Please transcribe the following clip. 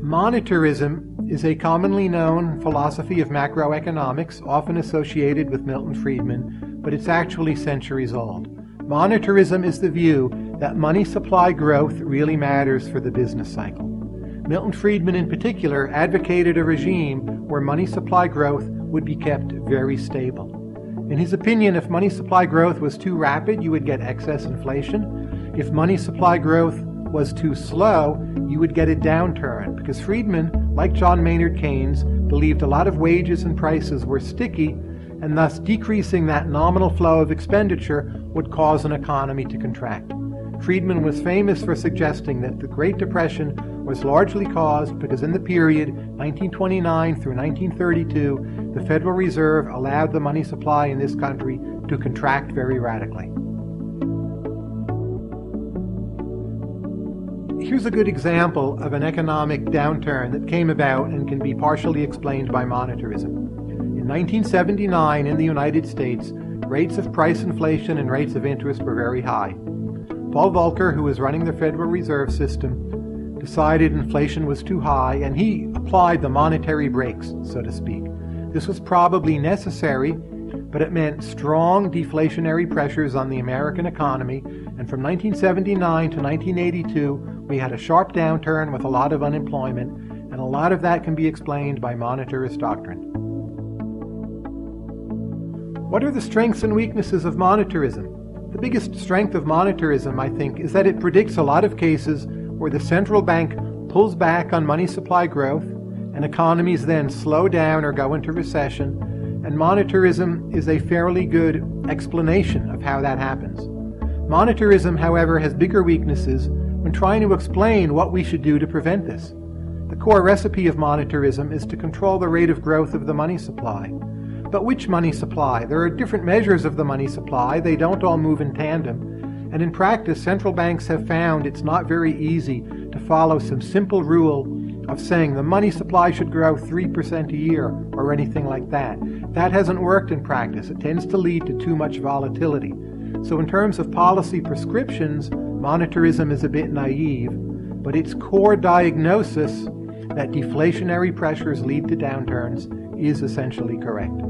Monetarism is a commonly known philosophy of macroeconomics, often associated with Milton Friedman, but it's actually centuries old. Monetarism is the view that money supply growth really matters for the business cycle. Milton Friedman in particular advocated a regime where money supply growth would be kept very stable. In his opinion, if money supply growth was too rapid, you would get excess inflation. If money supply growth was too slow, you would get a downturn, because Friedman, like John Maynard Keynes, believed a lot of wages and prices were sticky, and thus decreasing that nominal flow of expenditure would cause an economy to contract. Friedman was famous for suggesting that the Great Depression was largely caused because in the period 1929 through 1932, the Federal Reserve allowed the money supply in this country to contract very radically. Here's a good example of an economic downturn that came about and can be partially explained by monetarism. In 1979 in the United States, rates of price inflation and rates of interest were very high. Paul Volcker, who was running the Federal Reserve System, decided inflation was too high and he applied the monetary brakes, so to speak. This was probably necessary, but it meant strong deflationary pressures on the American economy, and from 1979 to 1982, we had a sharp downturn with a lot of unemployment, and a lot of that can be explained by monetarist doctrine. What are the strengths and weaknesses of monetarism? The biggest strength of monetarism, I think, is that it predicts a lot of cases where the central bank pulls back on money supply growth, and economies then slow down or go into recession, and monetarism is a fairly good explanation of how that happens. Monetarism, however, has bigger weaknesses when trying to explain what we should do to prevent this. The core recipe of monetarism is to control the rate of growth of the money supply. But which money supply? There are different measures of the money supply. They don't all move in tandem. And in practice, central banks have found it's not very easy to follow some simple rule of saying the money supply should grow 3% a year or anything like that. That hasn't worked in practice. It tends to lead to too much volatility. So in terms of policy prescriptions, monetarism is a bit naive, but its core diagnosis that deflationary pressures lead to downturns is essentially correct.